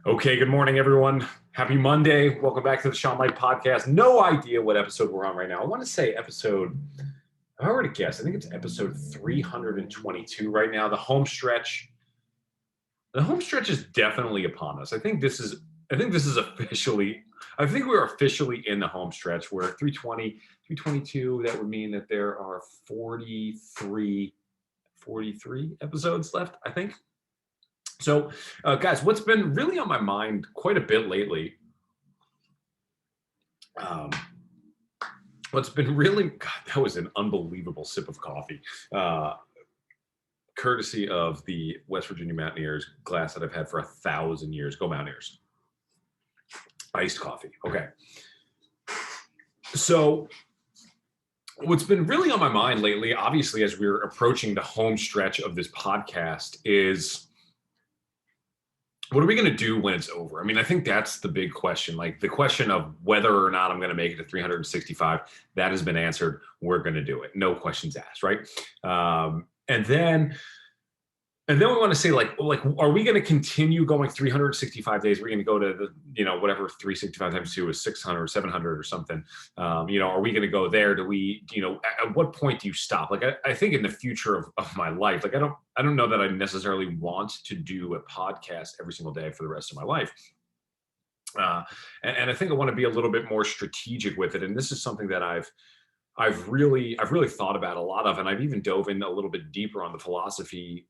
Okay, good morning, everyone. Happy Monday. Welcome back to the Sean Light Podcast. No idea what episode we're on right now. I want to say episode, I already guessed. I think it's episode 322 right now. The home stretch is definitely upon us. I think this is officially, I think we're officially in the home stretch. We're at 320, 322. That would mean that there are 43 episodes left, I think. So, guys, what's been really on my mind quite a bit lately, um, what's been really, God, that was an unbelievable sip of coffee, courtesy of the West Virginia Mountaineers glass that I've had for 1,000 years. Go Mountaineers. Iced coffee. Okay. So, what's been really on my mind lately, obviously, as we're approaching the home stretch of this podcast, is what are we going to do when it's over? I mean, I think that's the big question. Like the question of whether or not I'm going to make it to 365, that has been answered. We're going to do it. No questions asked, right? And then we want to say like, are we going to continue going 365 days? We're going to go to whatever 365 times 2 is 600, 700 or something. Are we going to go there? Do we, at what point do you stop? Like, I think in the future of my life, like, I don't know that I necessarily want to do a podcast every single day for the rest of my life. And I think I want to be a little bit more strategic with it. And this is something that I've really thought about a lot of, and I've even dove in a little bit deeper on the philosophy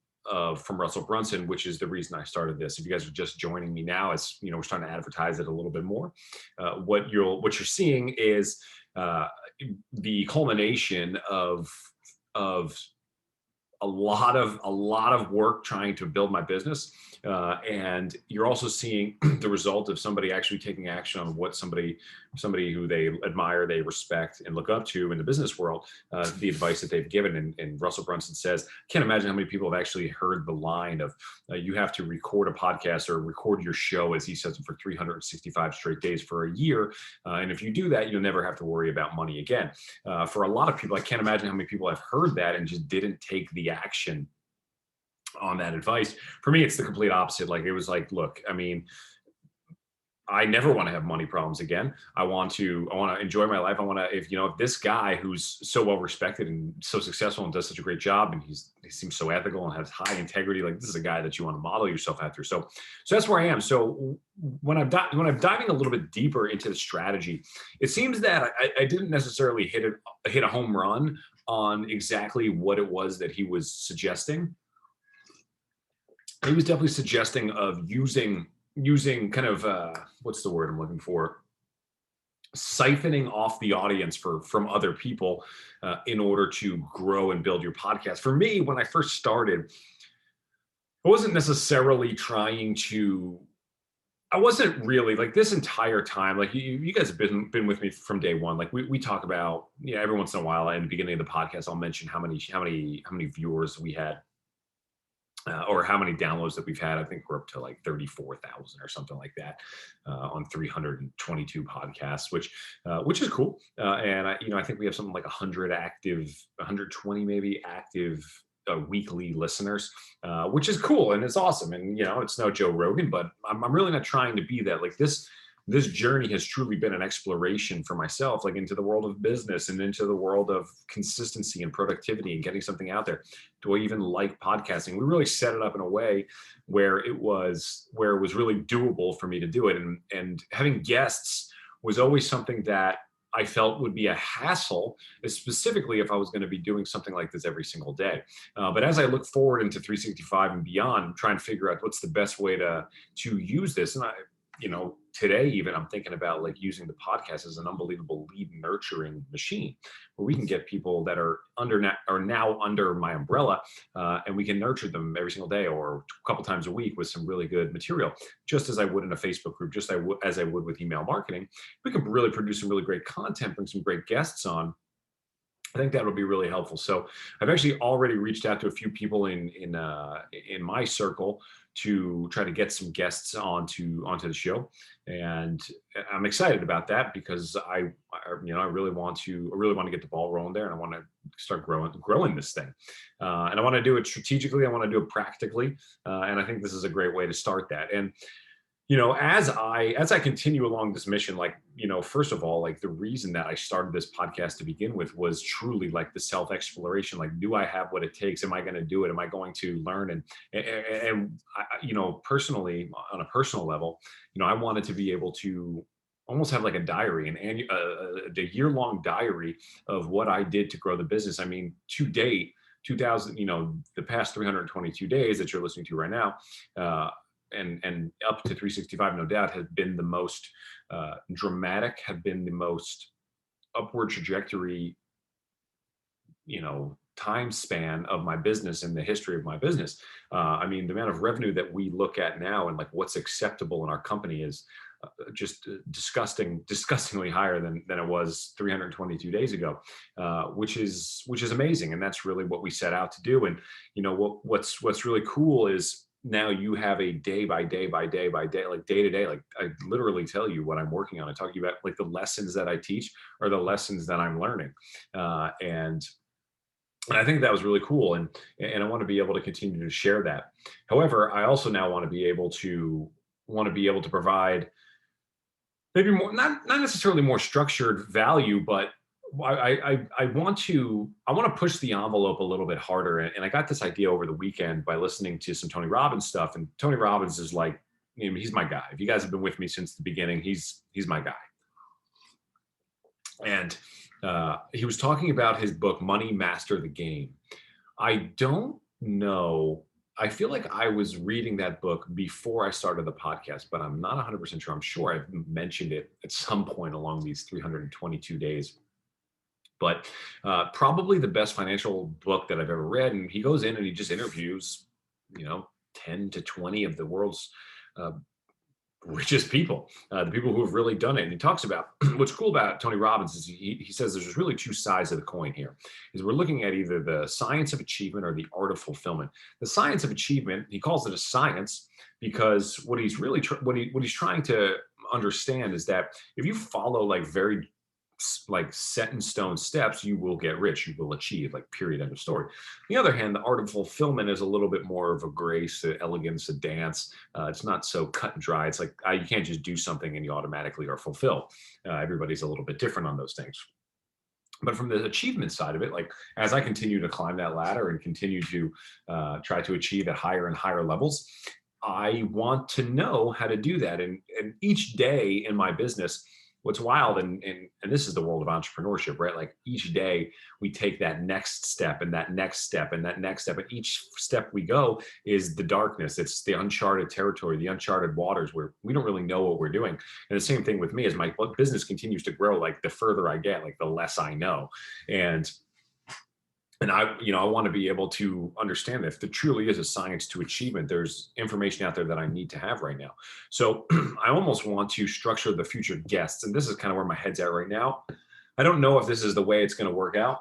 from Russell Brunson, which is the reason I started this. If you guys are just joining me now, it's we're starting to advertise it a little bit more. What you're seeing is the culmination of a lot of work trying to build my business, and you're also seeing the result of somebody actually taking action on what somebody who they admire, they respect, and look up to in the business world, the advice that they've given. And Russell Brunson says, can't imagine how many people have actually heard the line of you have to record a podcast or record your show, as he says, for 365 straight days for a year, and if you do that, you'll never have to worry about money again. For a lot of people, I can't imagine how many people have heard that and just didn't take the action on that advice. For me, it's the complete opposite. Like, it was like, look, I mean, I never want to have money problems again. I want to enjoy my life. I want to, if this guy who's so well respected and so successful and does such a great job, and he seems so ethical and has high integrity, like, this is a guy that you want to model yourself after. So that's where I am. So when I'm diving a little bit deeper into the strategy, it seems that I didn't necessarily hit a home run on exactly what it was that he was suggesting. He was definitely suggesting of using kind of what's the word I'm looking for? Siphoning off the audience from other people in order to grow and build your podcast. For me, when I first started, I wasn't necessarily trying to. I wasn't really, like, this entire time, like, you guys have been with me from day one. Like, we talk about, every once in a while in the beginning of the podcast, I'll mention how many viewers we had. Or how many downloads that we've had. I think we're up to like 34,000 or something like that on 322 podcasts, which is cool. And I think we have something like 120 maybe active weekly listeners, which is cool and it's awesome. And it's no Joe Rogan, but I'm really not trying to be that. Like, this journey has truly been an exploration for myself, like, into the world of business and into the world of consistency and productivity and getting something out there. Do I even like podcasting? We really set it up in a way where it was really doable for me to do it. And having guests was always something that I felt would be a hassle, specifically if I was going to be doing something like this every single day. But as I look forward into 365 and beyond, I'm trying to figure out what's the best way to use this. And today even I'm thinking about, like, using the podcast as an unbelievable lead nurturing machine, where we can get people that are now under my umbrella, and we can nurture them every single day or a couple times a week with some really good material, just as I would in a Facebook group, just as I would with email marketing. We can really produce some really great content, bring some great guests on. I think that would be really helpful. So I've actually already reached out to a few people in my circle to try to get some guests onto the show, and I'm excited about that because I really want to get the ball rolling there, and I want to start growing this thing, and I want to do it strategically. I want to do it practically, and I think this is a great way to start that. And As I continue along this mission, like, first of all, like the reason that I started this podcast to begin with was truly like the self exploration. Like, do I have what it takes? Am I going to do it? Am I going to learn? And personally, on a personal level, I wanted to be able to almost have like a diary, a year long diary of what I did to grow the business. I mean, to date, 2000, the past 322 days that you're listening to right now, and up to 365, no doubt, has been the most dramatic, have been the most upward trajectory, time span of my business in the history of my business. I mean, the amount of revenue that we look at now and like what's acceptable in our company is just disgustingly higher than it was 322 days ago, which is amazing. And that's really what we set out to do. And what's really cool is now you have a day by day, like day to day, like I literally tell you what I'm working on. I talk to you about like the lessons that I teach are the lessons that I'm learning. And I think that was really cool. And I want to be able to continue to share that. However, I also now want to be able to provide maybe more, not necessarily more structured value, but I want to push the envelope a little bit harder. And I got this idea over the weekend by listening to some Tony Robbins stuff. And Tony Robbins is like, he's my guy. If you guys have been with me since the beginning, he's my guy. And he was talking about his book, Money Master the Game. I don't know. I feel like I was reading that book before I started the podcast, but I'm not 100% sure. I'm sure I've mentioned it at some point along these 322 days. But probably the best financial book that I've ever read. And he goes in and he just interviews, 10 to 20 of the world's richest people, the people who have really done it. And he talks about what's cool about Tony Robbins is he says there's really two sides of the coin here. Is we're looking at either the science of achievement or the art of fulfillment. The science of achievement, he calls it a science because what he's really what he's trying to understand is that if you follow like very like set in stone steps, you will get rich, you will achieve, like period, end of story. On the other hand, the art of fulfillment is a little bit more of a grace, an elegance, a dance. It's not so cut and dry. It's like you can't just do something and you automatically are fulfilled. Everybody's a little bit different on those things. But from the achievement side of it, like as I continue to climb that ladder and continue to try to achieve at higher and higher levels, I want to know how to do that. And each day in my business, what's wild, and this is the world of entrepreneurship, right? Like each day we take that next step and that next step and that next step. And each step we go is the darkness. It's the uncharted territory, the uncharted waters where we don't really know what we're doing. And the same thing with me as my business continues to grow, like the further I get, like the less I know. And I want to be able to understand that if there truly is a science to achievement, there's information out there that I need to have right now. So I almost want to structure the future guests. And this is kind of where my head's at right now. I don't know if this is the way it's going to work out.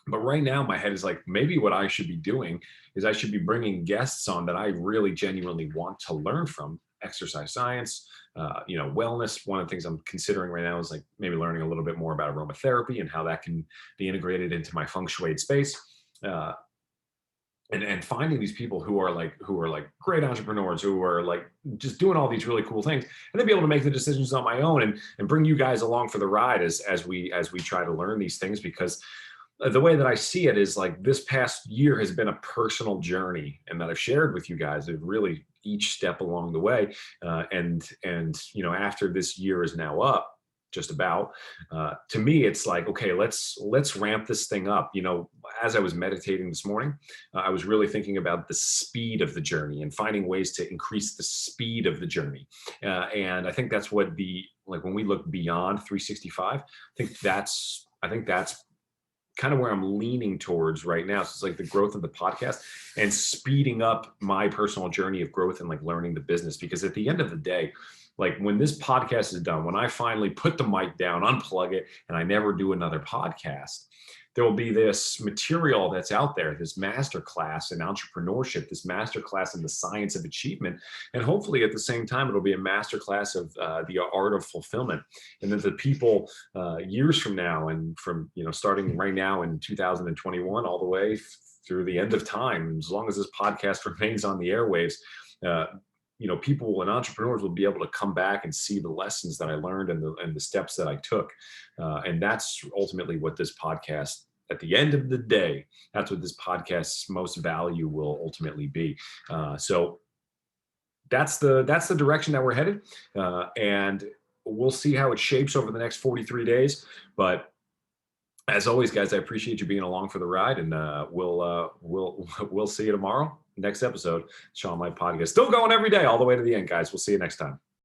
But right now my head is like, maybe what I should be doing is I should be bringing guests on that I really genuinely want to learn from. Exercise science, wellness. One of the things I'm considering right now is like maybe learning a little bit more about aromatherapy and how that can be integrated into my feng shui space. And finding these people who are like great entrepreneurs who are like just doing all these really cool things, and then be able to make the decisions on my own and bring you guys along for the ride as we try to learn these things. Because the way that I see it is like this past year has been a personal journey, and that I've shared with you guys of really each step along the way. And after this year is now up, just about, to me, it's like, okay, let's ramp this thing up. As I was meditating this morning, I was really thinking about the speed of the journey and finding ways to increase the speed of the journey. And I think that's what when we look beyond 365, I think that's kind of where I'm leaning towards right now. So it's like the growth of the podcast and speeding up my personal journey of growth and like learning the business. Because at the end of the day, like when this podcast is done, when I finally put the mic down, unplug it, and I never do another podcast, there will be this material that's out there, this masterclass in entrepreneurship, this masterclass in the science of achievement. And hopefully at the same time, it'll be a masterclass of the art of fulfillment. And then the people years from now, and from, starting right now in 2021, all the way through the end of time, as long as this podcast remains on the airwaves, people and entrepreneurs will be able to come back and see the lessons that I learned and the steps that I took. And that's ultimately what this podcast, at the end of the day, that's what this podcast's most value will ultimately be. So that's the direction that we're headed. And we'll see how it shapes over the next 43 days. But as always, guys, I appreciate you being along for the ride, and we'll see you tomorrow. Next episode, Sean Light Podcast. Still going every day, all the way to the end, guys. We'll see you next time.